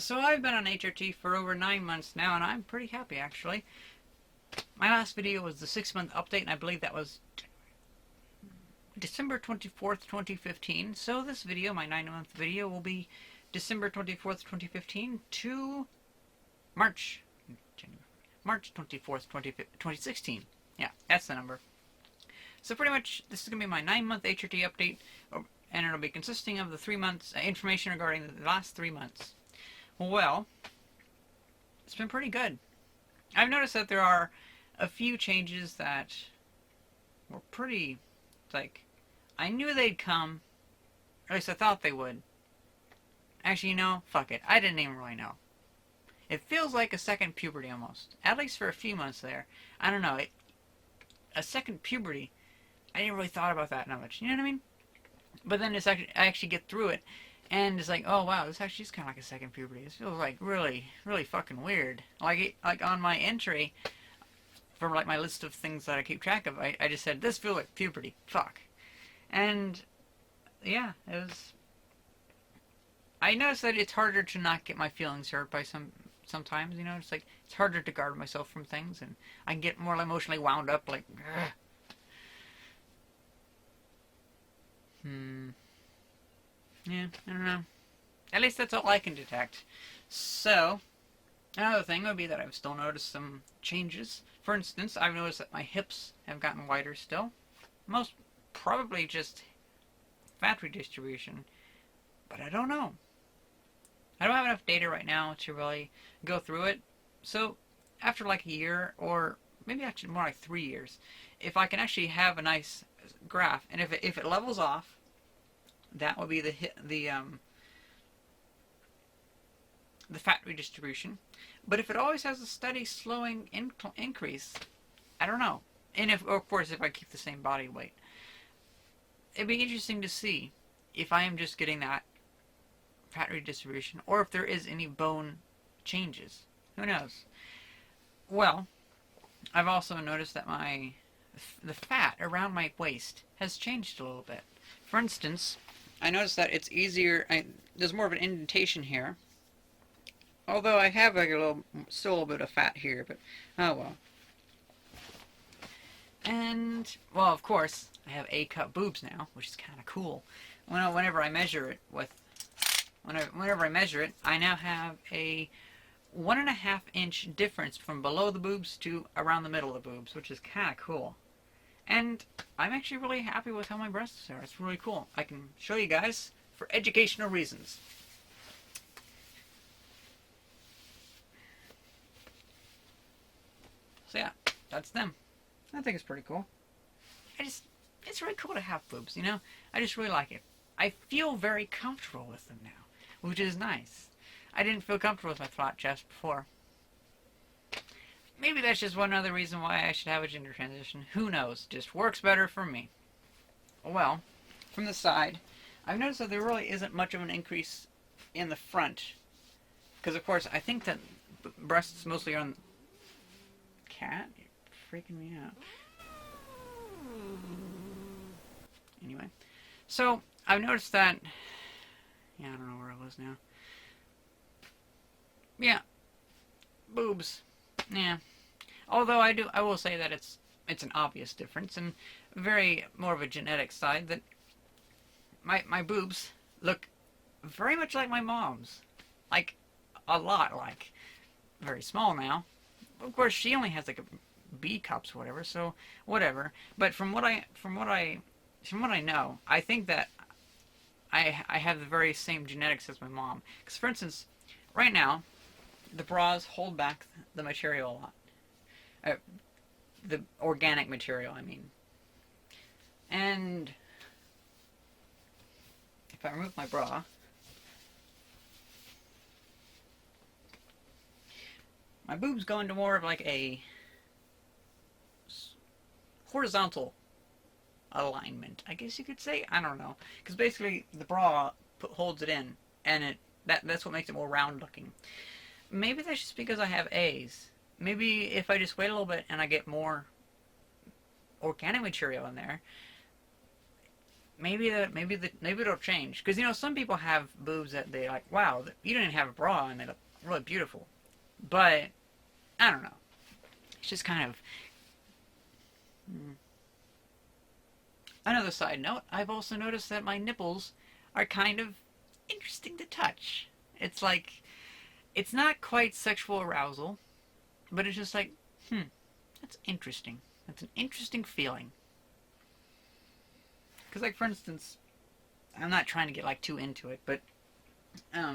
So I've been on HRT for over 9 months now, and I'm pretty happy actually. My last video was the 6-month update, and I believe that was December 24th, 2015. So this video, my 9-month video, will be December 24th, 2015 to March 24th, 2016. Yeah, that's the number. So pretty much, this is going to be my 9-month HRT update, and it'll be consisting of the 3 months information regarding the last 3 months. Well, it's been pretty good. I've noticed that there are a few changes that were pretty, like, I knew they'd come, or at least I thought they would. Actually, you know, fuck it. I didn't even really know. It feels like a second puberty almost. At least for a few months there. I don't know. A second puberty, I didn't really thought about that much. You know what I mean? But then I actually get through it, and it's like, oh wow, this actually is kind of like a second puberty. This feels like really, really fucking weird. Like on my entry, for like my list of things that I keep track of, I just said, this feels like puberty. Fuck. And, yeah, it was... I noticed that it's harder to not get my feelings hurt by sometimes, you know? It's like, it's harder to guard myself from things, and I can get more emotionally wound up, like, ugh. Yeah, I don't know. At least that's all I can detect. So, another thing would be that I've still noticed some changes. For instance, I've noticed that my hips have gotten wider still. Most probably just fat redistribution. But I don't know. I don't have enough data right now to really go through it. So, after like a year, or maybe actually more like 3 years, if I can actually have a nice graph, and if it levels off, that would be the fat redistribution. But if it always has a steady slowing increase, I don't know. And if, of course, if I keep the same body weight, it'd be interesting to see if I am just getting that fat redistribution, or if there is any bone changes. Who knows? Well, I've also noticed that the fat around my waist has changed a little bit. For instance, I noticed that it's easier. There's more of an indentation here. Although I have like still a little bit of fat here, but oh well. And, well, of course, I have A-cup boobs now, which is kind of cool. Whenever I measure it I now have a 1.5-inch difference from below the boobs to around the middle of the boobs, which is kind of cool. And I'm actually really happy with how my breasts are. It's really cool. I can show you guys for educational reasons. So yeah, that's them. I think it's pretty cool. It's really cool to have boobs, you know? I just really like it. I feel very comfortable with them now, which is nice. I didn't feel comfortable with my flat chest before. Maybe that's just one other reason why I should have a gender transition. Who knows? Just works better for me. Well, from the side, I've noticed that there really isn't much of an increase in the front. Because, of course, I think that breasts mostly are on... Cat? You're freaking me out. Anyway. So, I've noticed that... Yeah, I don't know where I was now. Yeah. Boobs. Yeah. Although I will say that it's an obvious difference, and very more of a genetic side, that my boobs look very much like my mom's. Like, a lot like. Very small now. Of course, she only has like a B cups or whatever, so whatever. But from what I know, I think that I have the very same genetics as my mom. Because, for instance, right now, the bras hold back the material a lot. The organic material, I mean. And if I remove my bra, my boobs go into more of like a horizontal alignment, I guess you could say. I don't know, because basically the bra holds it in, and that's what makes it more round looking. Maybe that's just because I have A's. Maybe if I just wait a little bit and I get more organic material in there, maybe it'll change, because some people have boobs that they like. Wow, you didn't have a bra and they look really beautiful, but I don't know. It's just kind of another side note. I've also noticed that my nipples are kind of interesting to touch. It's like it's not quite sexual arousal, but it's just like, that's interesting. That's an interesting feeling. Because, like, for instance, I'm not trying to get, like, too into it, but, how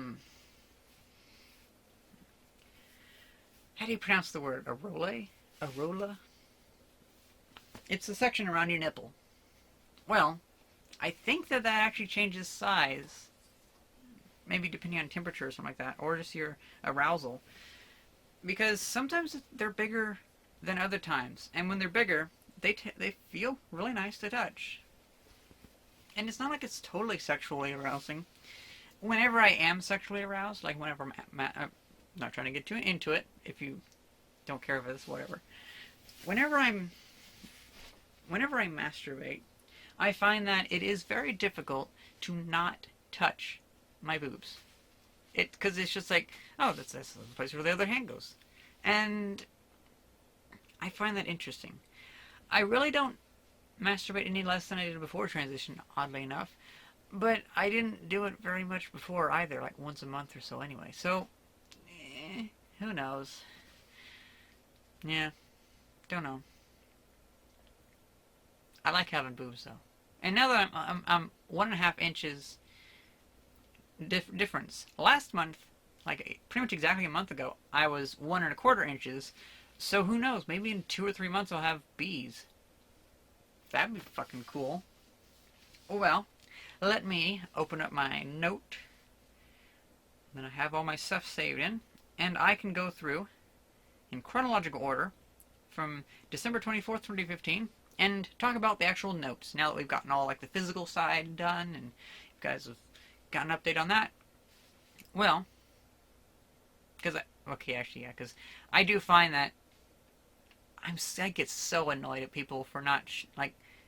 do you pronounce the word? Arola? Arola? It's the section around your nipple. Well, I think that actually changes size. Maybe depending on temperature or something like that, or just your arousal. Because sometimes they're bigger than other times, and when they're bigger, they feel really nice to touch. And it's not like it's totally sexually arousing. Whenever I am sexually aroused, like whenever I'm not trying to get too into it, if you don't care if it's whatever. Whenever I masturbate, I find that it is very difficult to not touch my boobs. Because it's just like, oh, that's the place where the other hand goes. And I find that interesting. I really don't masturbate any less than I did before transition, oddly enough. But I didn't do it very much before either, like once a month or so anyway. So, who knows? Yeah, don't know. I like having boobs though. And now that I'm 1.5 inches difference. Last month, like pretty much exactly a month ago, I was 1.25 inches. So who knows? Maybe in 2 or 3 months I'll have B's. That'd be fucking cool. Well, let me open up my note. Then I have all my stuff saved in, and I can go through in chronological order from December 24th, 2015, and talk about the actual notes. Now that we've gotten all like the physical side done, and you guys have got an update on that. Well, because I do find that I get so annoyed at people for not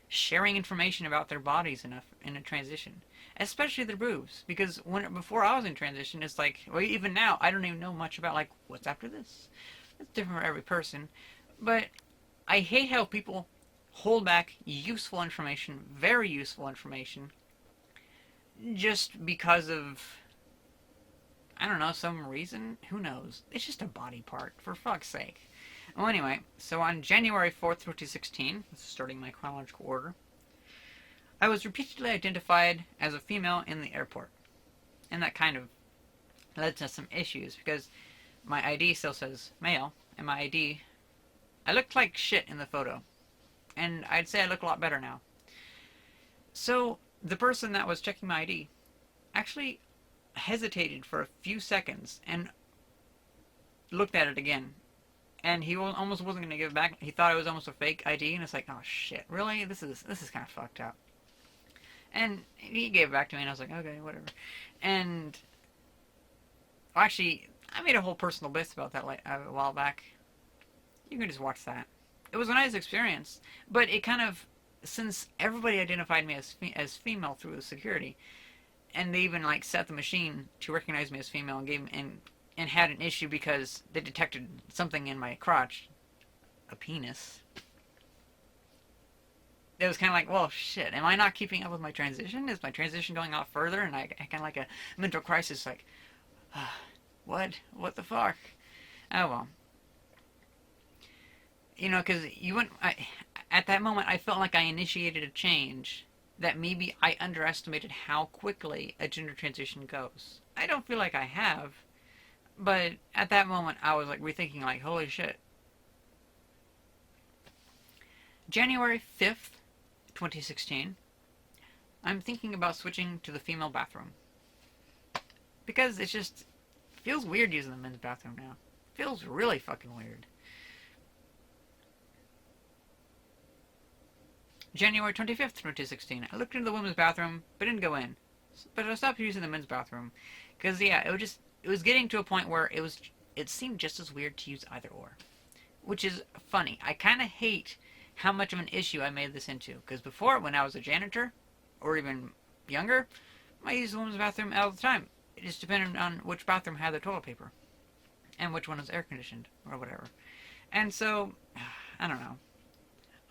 sharing information about their bodies enough in a transition, especially their boobs. Because before I was in transition, it's like, well, even now I don't even know much about like what's after this. It's different for every person, but I hate how people hold back useful information, very useful information, just because of, I don't know, some reason. Who knows? It's just a body part, for fuck's sake. Well, anyway, so on January 4th, 2016, this is starting my chronological order, I was repeatedly identified as a female in the airport. And that kind of led to some issues, because my ID still says male, and my ID, I looked like shit in the photo. And I'd say I look a lot better now. So, the person that was checking my ID actually hesitated for a few seconds and looked at it again. And he almost wasn't going to give it back. He thought it was almost a fake ID, and it's like, oh shit, really? This is kind of fucked up. And he gave it back to me, and I was like, okay, whatever. And actually, I made a whole personal bit about that a while back. You can just watch that. It was a nice experience, but it kind of, since everybody identified me as female through the security, and they even like set the machine to recognize me as female and had an issue because they detected something in my crotch, a penis. It was kind of like, well, shit, am I not keeping up with my transition? Is my transition going out further? And I kind of like a mental crisis, like, what the fuck? Oh well. Because at that moment, I felt like I initiated a change that maybe I underestimated how quickly a gender transition goes. I don't feel like I have, but at that moment, I was like rethinking, like, holy shit. January 5th, 2016, I'm thinking about switching to the female bathroom. Because it just feels weird using the men's bathroom now. It feels really fucking weird. January 25th, 2016. I looked into the women's bathroom, but didn't go in. But I stopped using the men's bathroom. Because, yeah, it was getting to a point where it seemed just as weird to use either or. Which is funny. I kind of hate how much of an issue I made this into. Because before, when I was a janitor, or even younger, I use the women's bathroom all the time. It just depended on which bathroom had the toilet paper and which one was air conditioned or whatever. And so, I don't know.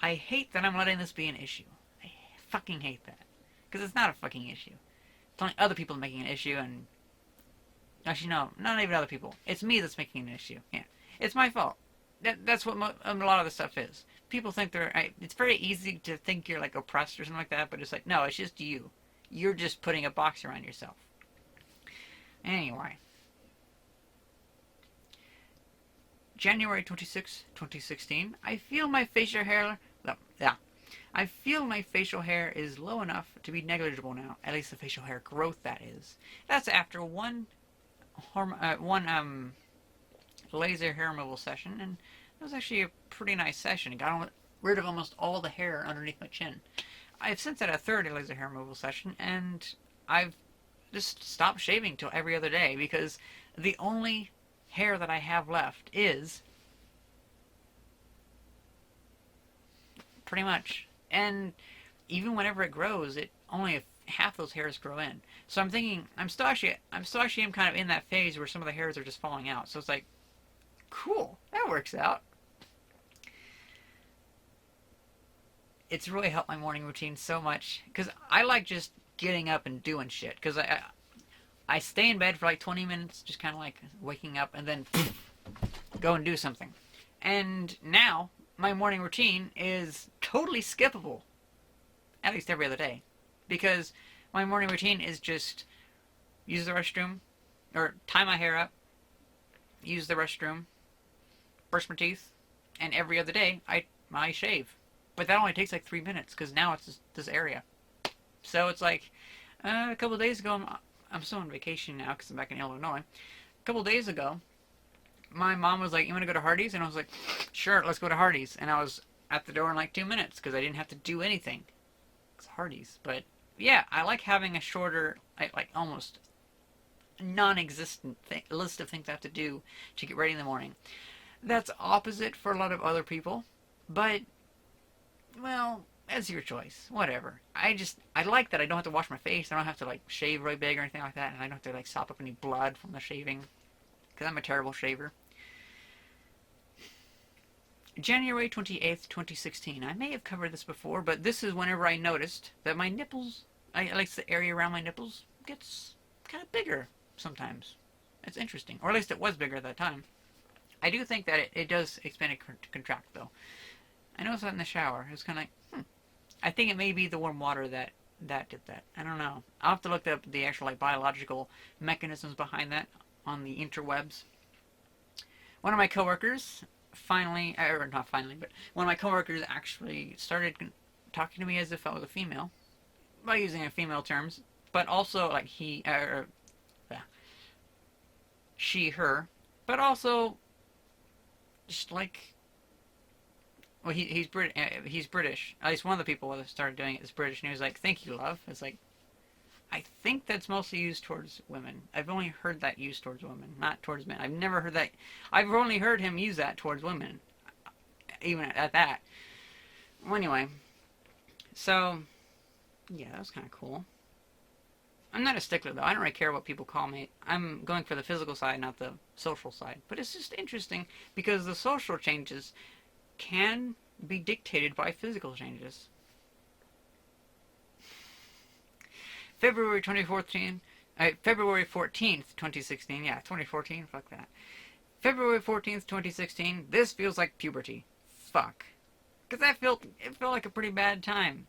I hate that I'm letting this be an issue. I fucking hate that. Because it's not a fucking issue. It's only other people making an issue, and... Actually, no, not even other people. It's me that's making an issue. Yeah. It's my fault. That's what a lot of the stuff is. People think it's very easy to think you're, like, oppressed or something like that, but it's like, no, it's just you. You're just putting a box around yourself. Anyway. January 26, 2016. I feel my facial hair... I feel my facial hair is low enough to be negligible now. At least the facial hair growth, that is. That's after one laser hair removal session, and it was actually a pretty nice session. It got rid of almost all the hair underneath my chin. I've since had a third laser hair removal session, and I've just stopped shaving till every other day, because the only hair that I have left is pretty much. And even whenever it grows, it only half those hairs grow in. So I'm thinking, I'm still actually kind of in that phase where some of the hairs are just falling out. So it's like, cool, that works out. It's really helped my morning routine so much, because I like just getting up and doing shit. Because I stay in bed for like 20 minutes, just kind of like waking up, and then go and do something. And now my morning routine is totally skippable, at least every other day, because my morning routine is just use the restroom, or tie my hair up, use the restroom, brush my teeth, and every other day I shave. But that only takes like 3 minutes, because now it's this area. So it's like a couple of days ago, I'm still on vacation now because I'm back in Illinois. A couple of days ago, my mom was like, you want to go to Hardee's? And I was like, sure, let's go to Hardee's. And I was at the door in like 2 minutes because I didn't have to do anything. It's Hardee's. But yeah, I like having a shorter, like almost non-existent list of things I have to do to get ready in the morning. That's opposite for a lot of other people. But, well, that's your choice. Whatever. I like that I don't have to wash my face. I don't have to like shave really big or anything like that. And I don't have to like sop up any blood from the shaving, because I'm a terrible shaver. January 28th, 2016. I may have covered this before, but this is whenever I noticed that my nipples, at least the area around my nipples, gets kind of bigger sometimes. It's interesting. Or at least it was bigger at that time. I do think that it does expand and contract, though. I noticed that in the shower. It was kind of like, I think it may be the warm water that did that. I don't know. I'll have to look up the actual like biological mechanisms behind that on the interwebs. One of my coworkers finally, or not finally, but one of my coworkers actually started talking to me as if I was a female, by using female terms, but also like she, her, but also just like, well, he's British. At least one of the people that started doing it is British, and he was like, "Thank you, love." It's like, I think that's mostly used towards women. I've only heard that used towards women, not towards men. I've never heard that. I've only heard him use that towards women, even at that. Well, anyway, so yeah, that was kind of cool. I'm not a stickler, though. I don't really care what people call me. I'm going for the physical side, not the social side. But it's just interesting because the social changes can be dictated by physical changes. February 2014, February 14th, 2016. Yeah, 2014, fuck that. February 14th, 2016. This feels like puberty. Fuck. Because it felt like a pretty bad time.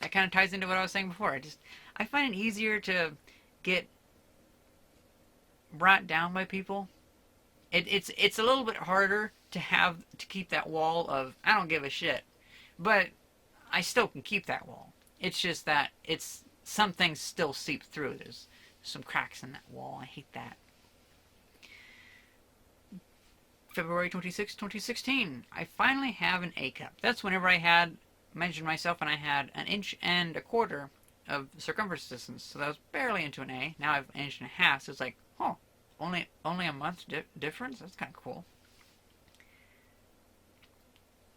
That kind of ties into what I was saying before. I find it easier to get brought down by people. It's a little bit harder to keep that wall of I don't give a shit, but I still can keep that wall. It's just that some things still seep through. There's some cracks in that wall. I hate that. February 26, 2016. I finally have an A cup. That's whenever I had measured myself and I had 1.25 inches of circumference distance. So that was barely into an A. Now I have 1.5 inches. So it's like, oh, only a month difference? That's kind of cool.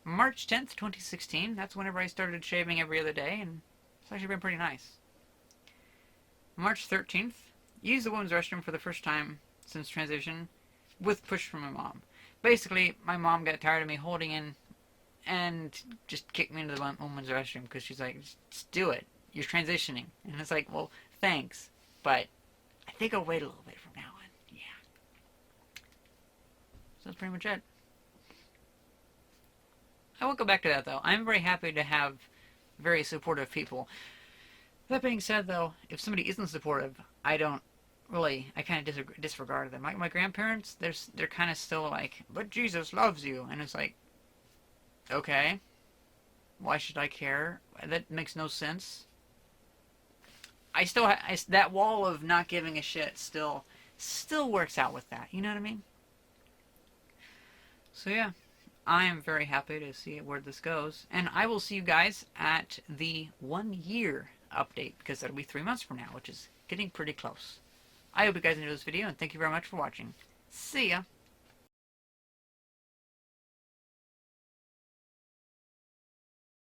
March 10th, 2016. That's whenever I started shaving every other day. And It's actually been pretty nice. March 13th, used the women's restroom for the first time since transition with push from my mom. Basically, my mom got tired of me holding in and just kicked me into the women's restroom because she's like, just do it. You're transitioning. And it's like, well, thanks. But I think I'll wait a little bit from now on. Yeah. So that's pretty much it. I will go back to that, though. I'm very happy to have very supportive people. That being said, though, if somebody isn't supportive, I kind of disregard them. My grandparents, they're kind of still like, but Jesus loves you. And it's like, okay, why should I care? That makes no sense. That wall of not giving a shit still works out with that. You know what I mean? So yeah, I am very happy to see where this goes, and I will see you guys at the 1 year update, because that'll be 3 months from now, which is getting pretty close. I hope you guys enjoyed this video, and thank you very much for watching. See ya!